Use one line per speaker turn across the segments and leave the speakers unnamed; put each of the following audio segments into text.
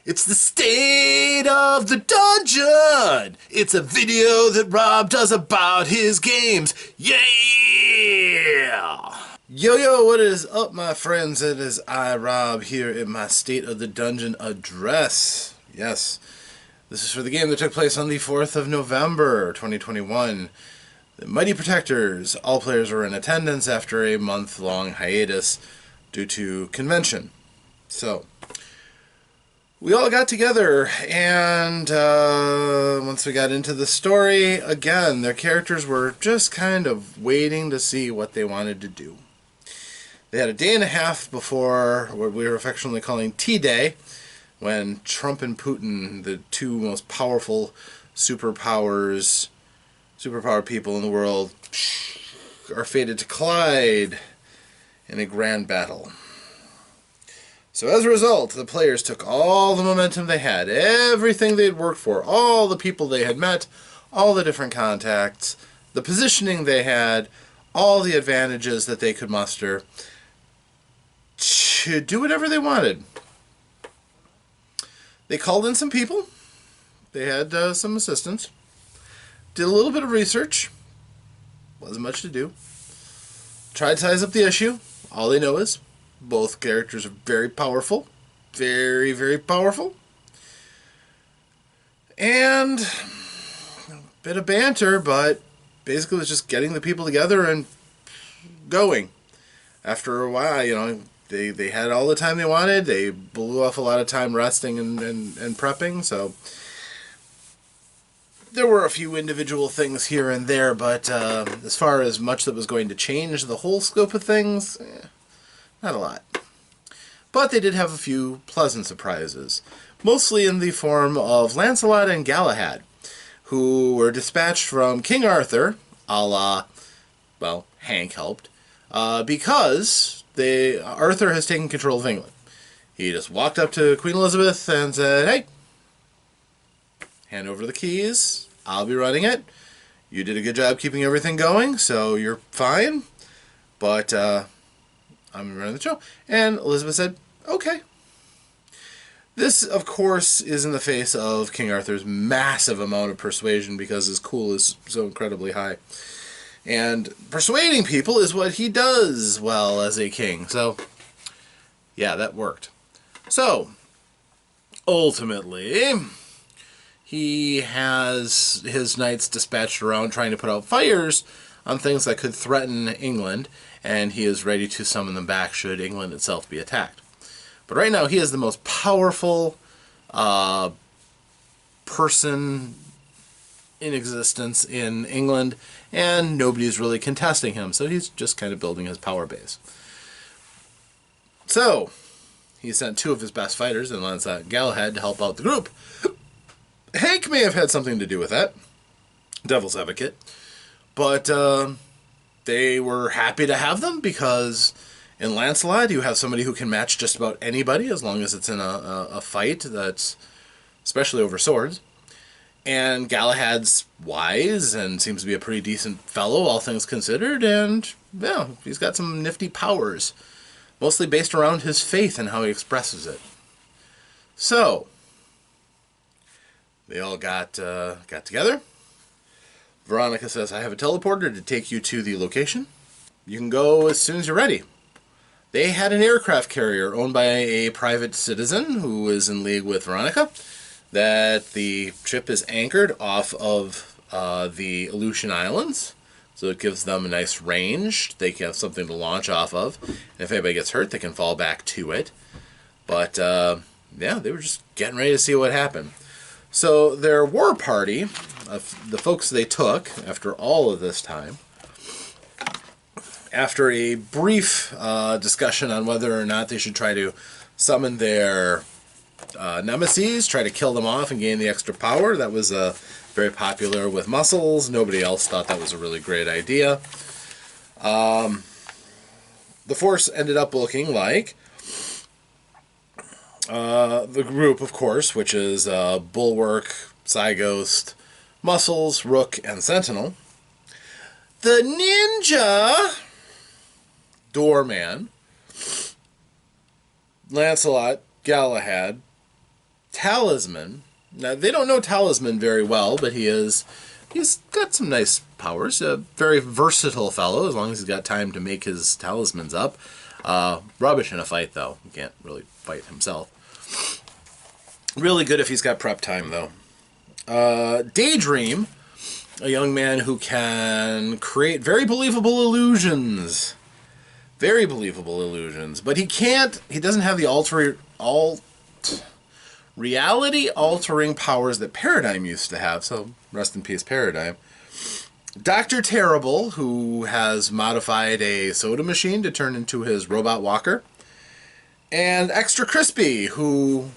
It's the state of the dungeon. It's a video that Rob does about his games. Yeah! Yo, what is up, my friends? It is I, Rob, here in my State of the Dungeon address. Yes, this is for the game that took place on the 4th of November, 2021. The Mighty Protectors. All players were in attendance after a month-long hiatus due to convention. So, we all got together, and once we got into the story, again, their characters were just kind of waiting to see what they wanted to do. They had a day and a half before what we were affectionately calling T-Day, when Trump and Putin, the two most powerful superpowered people in the world, are fated to collide in a grand battle. So as a result, the players took all the momentum they had, everything they had worked for, all the people they had met, all the different contacts, the positioning they had, all the advantages that they could muster, to do whatever they wanted. They called in some people. They had some assistants. Did a little bit of research. Wasn't much to do. Tried to size up the issue. All they know is both characters are very powerful. Very, very powerful. And a bit of banter, but basically it was just getting the people together and going. After a while, they had all the time they wanted. They blew off a lot of time resting and prepping, so there were a few individual things here and there, but as far as much that was going to change the whole scope of things, not a lot. But they did have a few pleasant surprises, mostly in the form of Lancelot and Galahad, who were dispatched from King Arthur, a la, well, Hank helped, because Arthur has taken control of England. He just walked up to Queen Elizabeth and said, "Hey, hand over the keys. I'll be running it. You did a good job keeping everything going, so you're fine. But I'm running the show." And Elizabeth said, "Okay." This, of course, is in the face of King Arthur's massive amount of persuasion because his cool is so incredibly high. And persuading people is what he does well as a king. So, yeah, that worked. So, ultimately, he has his knights dispatched around trying to put out fires on things that could threaten England, and he is ready to summon them back should England itself be attacked. But right now, he is the most powerful person in existence in England, and nobody's really contesting him, so he's just kind of building his power base. So, he sent two of his best fighters, and Lancelot and Galahad, to help out the group. Hank may have had something to do with that, devil's advocate, but they were happy to have them because in Lancelot you have somebody who can match just about anybody as long as it's in a fight that's especially over swords. And Galahad's wise and seems to be a pretty decent fellow, all things considered, and yeah, he's got some nifty powers, mostly based around his faith and how he expresses it. So, they all got together. Veronica says, "I have a teleporter to take you to the location. You can go as soon as you're ready." They had an aircraft carrier owned by a private citizen who is in league with Veronica, that the ship is anchored off of the Aleutian Islands, so it gives them a nice range. They can have something to launch off of, and if anybody gets hurt, they can fall back to it. But, yeah, they were just getting ready to see what happened. So their war party, the folks they took after all of this time, after a brief discussion on whether or not they should try to summon their nemesis, try to kill them off and gain the extra power. That was very popular with Muscles. Nobody else thought that was a really great idea. The force ended up looking like the group, of course, which is Bulwark, Psyghost, Muscles, Rook, and Sentinel. The Ninja, Doorman, Lancelot, Galahad, Talisman. Now, they don't know Talisman very well, but he's got some nice powers. A very versatile fellow, as long as he's got time to make his talismans up. Rubbish in a fight, though. He can't really fight himself. Really good if he's got prep time, though. Daydream, a young man who can create very believable illusions. Very believable illusions. But he doesn't have the reality-altering powers that Paradigm used to have, so rest in peace, Paradigm. Dr. Terrible, who has modified a soda machine to turn into his robot walker. And Extra Crispy, who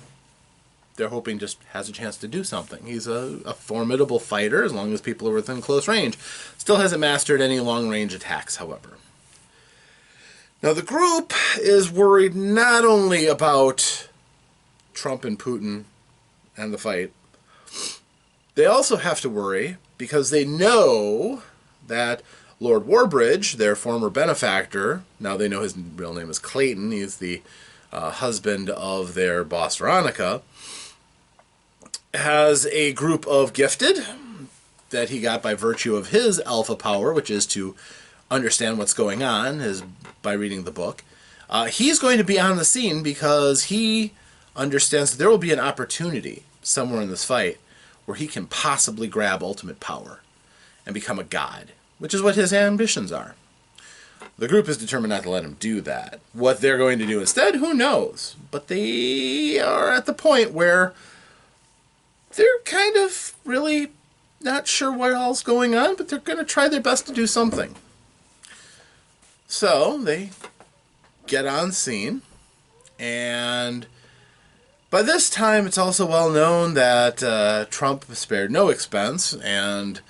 they're hoping just has a chance to do something. He's a formidable fighter, as long as people are within close range. Still hasn't mastered any long-range attacks, however. Now, the group is worried not only about Trump and Putin and the fight, they also have to worry because they know that Lord Warbridge, their former benefactor, now they know his real name is Clayton, he's the husband of their boss Veronica, has a group of gifted that he got by virtue of his alpha power, which is to understand what's going on by reading the book. He's going to be on the scene because he understands that there will be an opportunity somewhere in this fight where he can possibly grab ultimate power and become a god, which is what his ambitions are. The group is determined not to let him do that. What they're going to do instead, who knows? But they are at the point where they're kind of really not sure what all's going on, but they're going to try their best to do something. So they get on scene, and by this time it's also well known that Trump spared no expense, and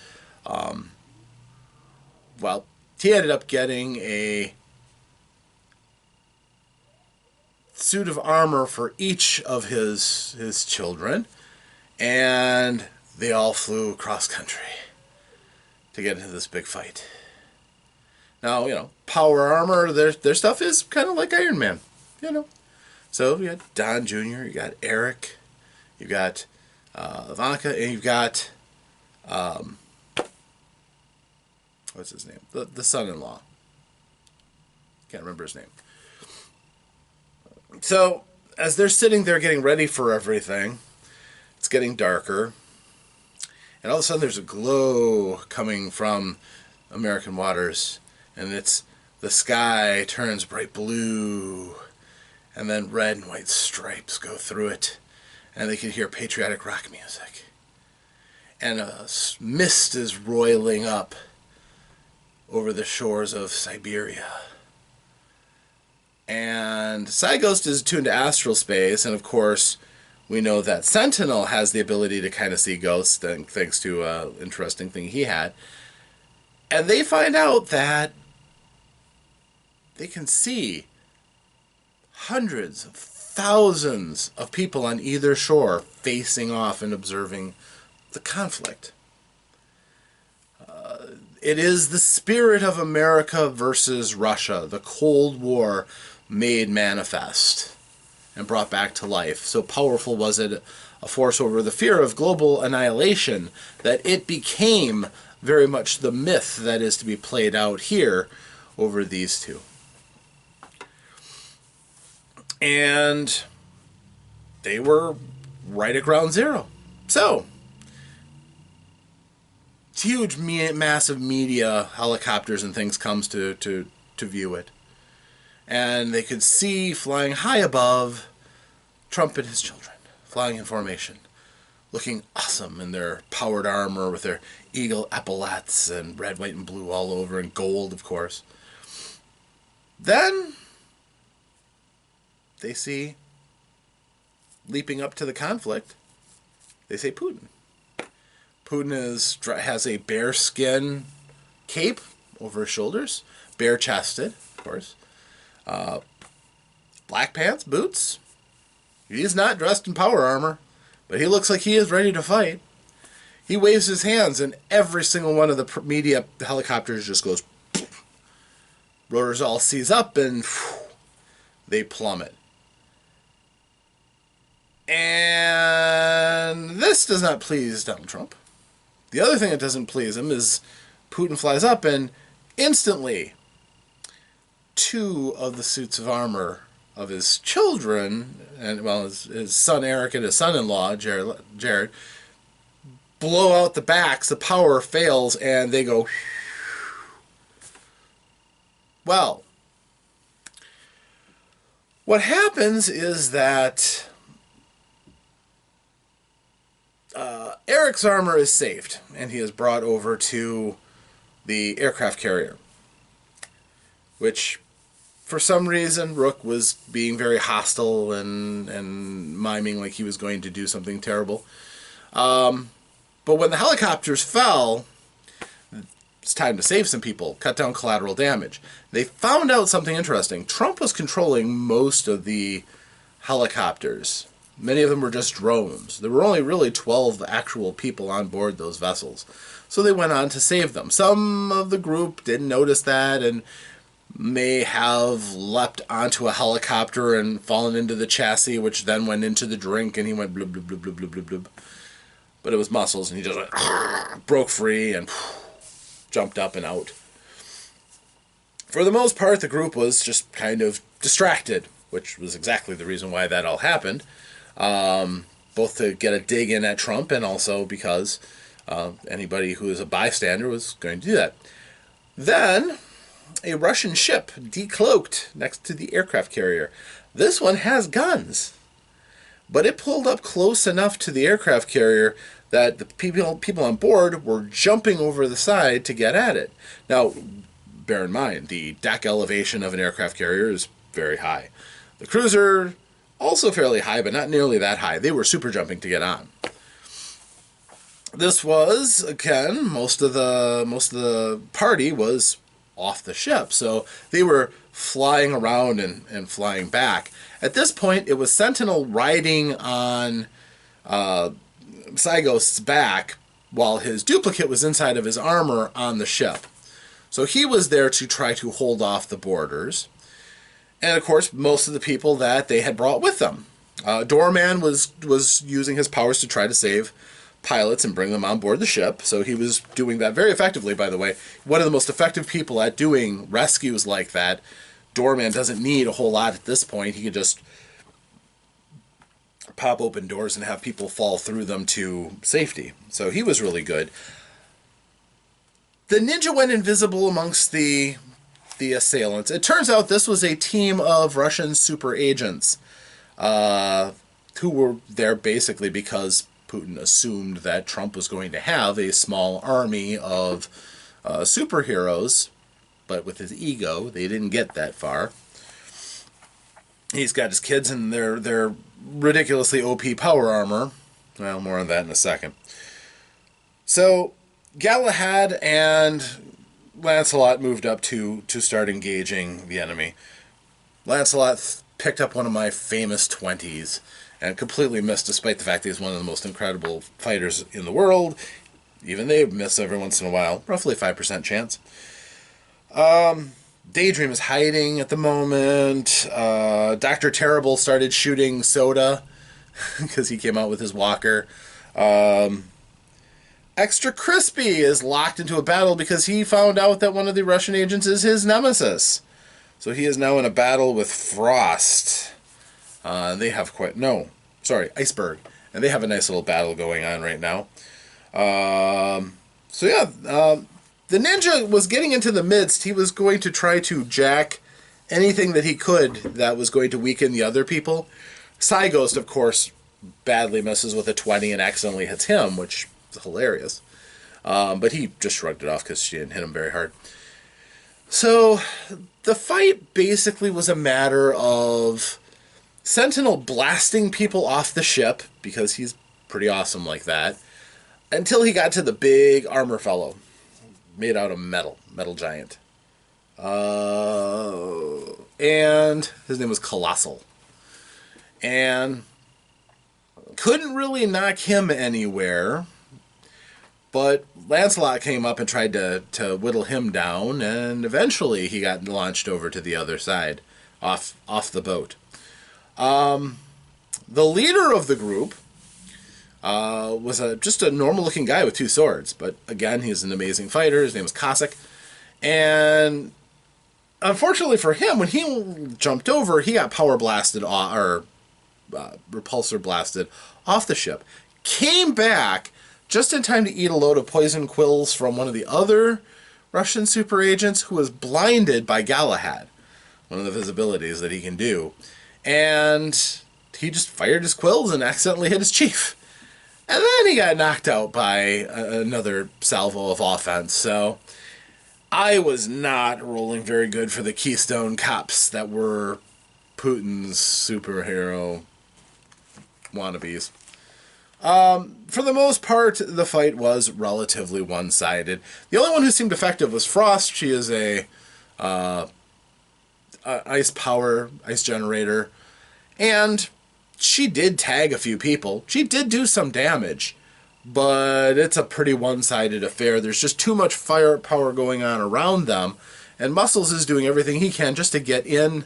well, he ended up getting a suit of armor for each of his children, and they all flew across country to get into this big fight. Now, power armor, their stuff is kind of like Iron Man, So you got Don Jr., you got Eric, you got Ivanka, and you've got, what's his name? The son-in-law. Can't remember his name. So, as they're sitting there getting ready for everything, it's getting darker, and all of a sudden there's a glow coming from American waters, and the sky turns bright blue, and then red and white stripes go through it, and they can hear patriotic rock music. And a mist is roiling up over the shores of Siberia. And Psyghost is attuned to astral space, and of course, we know that Sentinel has the ability to kind of see ghosts, thanks to an interesting thing he had. And they find out that they can see hundreds of thousands of people on either shore facing off and observing the conflict. It is the spirit of America versus Russia, the Cold War made manifest and brought back to life. So powerful was it a force over the fear of global annihilation that it became very much the myth that is to be played out here over these two. And they were right at ground zero. So, huge, massive media, helicopters and things comes to view it. And they could see, flying high above, Trump and his children, flying in formation, looking awesome in their powered armor with their eagle epaulets and red, white, and blue all over, and gold, of course. Then they see, leaping up to the conflict, they say Putin. Putin has a bearskin cape over his shoulders, bare-chested, of course. Black pants, boots. He's not dressed in power armor, but he looks like he is ready to fight. He waves his hands, and every single one of the media helicopters just goes. Rotors all seize up, and they plummet. And This does not please Donald Trump. The other thing that doesn't please him is Putin flies up and instantly 2 of the suits of armor of his children, and well, his son Eric and his son-in-law Jared, blow out the backs. The power fails, and they go. Well, what happens is that Eric's armor is saved, and he is brought over to the aircraft carrier, which, for some reason, Rook was being very hostile and miming like he was going to do something terrible. But when the helicopters fell, it's time to save some people, cut down collateral damage. They found out something interesting. Trump was controlling most of the helicopters. Many of them were just drones. There were only really 12 actual people on board those vessels. So they went on to save them. Some of the group didn't notice that and may have leapt onto a helicopter and fallen into the chassis, which then went into the drink, and he went blub, blub, blub, blub, blub, blub, blub. But it was muscles, and he just went, broke free and jumped up and out. For the most part, the group was just kind of distracted, which was exactly the reason why that all happened. Both to get a dig in at Trump and also because anybody who is a bystander was going to do that. Then a Russian ship decloaked next to the aircraft carrier. This one has guns, but it pulled up close enough to the aircraft carrier that the people on board were jumping over the side to get at it. Now, bear in mind, the deck elevation of an aircraft carrier is very high. The cruiser, also fairly high, but not nearly that high. They were super jumping to get on. This was, again, most of the party was off the ship, so they were flying around and flying back. At this point, it was Sentinel riding on Sygost's back while his duplicate was inside of his armor on the ship. So he was there to try to hold off the boarders. And of course, most of the people that they had brought with them. Doorman was using his powers to try to save pilots and bring them on board the ship. So he was doing that very effectively, by the way. One of the most effective people at doing rescues like that. Doorman doesn't need a whole lot at this point. He can just pop open doors and have people fall through them to safety. So he was really good. The ninja went invisible amongst the assailants. It turns out this was a team of Russian super agents who were there basically because Putin assumed that Trump was going to have a small army of superheroes, but with his ego, they didn't get that far. He's got his kids in their ridiculously OP power armor. Well, more on that in a second. So Galahad and Lancelot moved up to start engaging the enemy. Lancelot picked up one of my famous 20s and completely missed, despite the fact that he's one of the most incredible fighters in the world. Even they miss every once in a while. Roughly 5% chance. Daydream is hiding at the moment. Dr. Terrible started shooting soda because he came out with his walker. Extra Crispy is locked into a battle because he found out that one of the Russian agents is his nemesis. So he is now in a battle with Frost. They have Iceberg. And they have a nice little battle going on right now. The ninja was getting into the midst. He was going to try to jack anything that he could that was going to weaken the other people. Syghost, of course, badly misses with a 20 and accidentally hits him, which is hilarious. But he just shrugged it off because she didn't hit him very hard. So the fight basically was a matter of Sentinel blasting people off the ship, because he's pretty awesome like that, until he got to the big armor fellow, made out of metal giant. And his name was Colossal. And couldn't really knock him anywhere, but Lancelot came up and tried to whittle him down, and eventually he got launched over to the other side, off the boat. The leader of the group was just a normal-looking guy with two swords. But again, he's an amazing fighter. His name is Cossack. And unfortunately for him, when he jumped over, he got power blasted, or repulsor blasted off the ship. Came back just in time to eat a load of poison quills from one of the other Russian super agents who was blinded by Galahad, one of the visibilities that he can do. And he just fired his quills and accidentally hit his chief. And then he got knocked out by another salvo of offense. So I was not rolling very good for the Keystone Cops that were Putin's superhero wannabes. For the most part, the fight was relatively one-sided. The only one who seemed effective was Frost. She is a ice generator. And she did tag a few people. She did do some damage. But it's a pretty one-sided affair. There's just too much firepower going on around them. And Muscles is doing everything he can just to get in.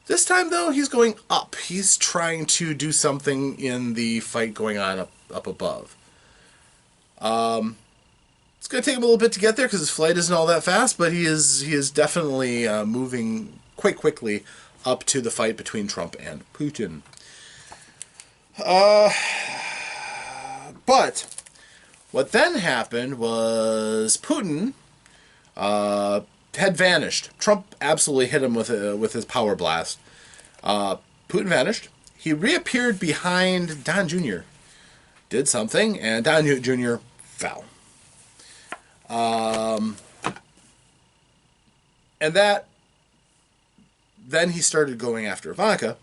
This time, though, he's going up. He's trying to do something in the fight going on up above. It's going to take him a little bit to get there because his flight isn't all that fast, but he is definitely moving quite quickly up to the fight between Trump and Putin. But what then happened was Putin had vanished. Trump absolutely hit him with his power blast. Putin vanished. He reappeared behind Don Jr. Did something, and Don Jr. fell. And then he started going after Ivanka.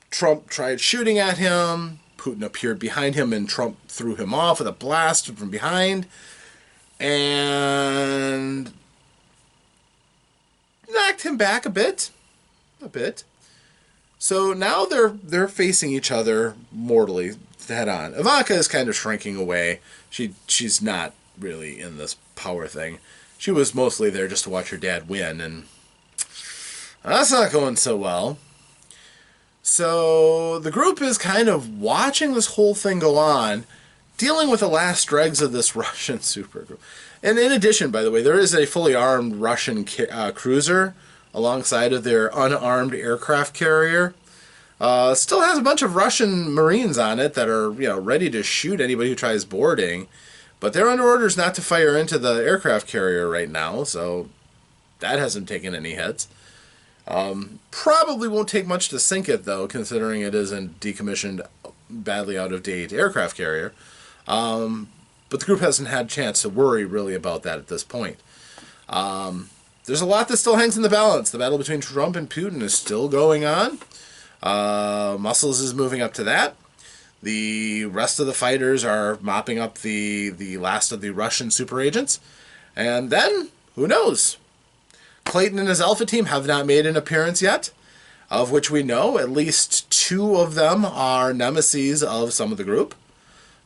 Trump tried shooting at him. Putin appeared behind him, and Trump threw him off with a blast from behind. And knocked him back a bit. So now they're facing each other mortally head on. Ivanka is kind of shrinking away. She's not really in this power thing. She was mostly there just to watch her dad win, and that's not going so well. So the group is kind of watching this whole thing go on, dealing with the last dregs of this Russian supergroup. And in addition, by the way, there is a fully armed Russian cruiser alongside of their unarmed aircraft carrier. Still has a bunch of Russian Marines on it that are, ready to shoot anybody who tries boarding. But they're under orders not to fire into the aircraft carrier right now, so that hasn't taken any hits. Probably won't take much to sink it, though, considering it is a decommissioned, badly out-of-date aircraft carrier. But the group hasn't had a chance to worry really about that at this point. There's a lot that still hangs in the balance. The battle between Trump and Putin is still going on. Muscles is moving up to that. The rest of the fighters are mopping up the last of the Russian super agents. And then, who knows? Clayton and his Alpha team have not made an appearance yet, of which we know at least 2 of them are nemeses of some of the group.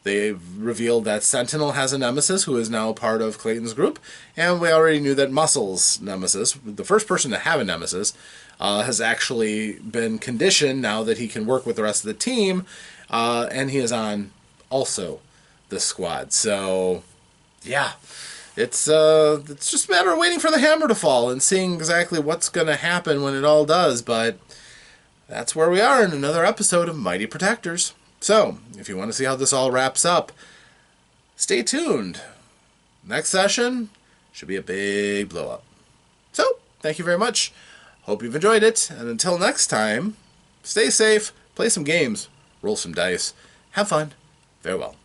They've revealed that Sentinel has a nemesis who is now part of Clayton's group, and we already knew that Muscles' nemesis, the first person to have a nemesis, has actually been conditioned now that he can work with the rest of the team, and he is on also this squad. So, yeah. It's just a matter of waiting for the hammer to fall and seeing exactly what's going to happen when it all does. But that's where we are in another episode of Mighty Protectors. So, if you want to see how this all wraps up, stay tuned. Next session should be a big blow up. So, thank you very much. Hope you've enjoyed it. And until next time, stay safe, play some games, roll some dice, have fun. Farewell.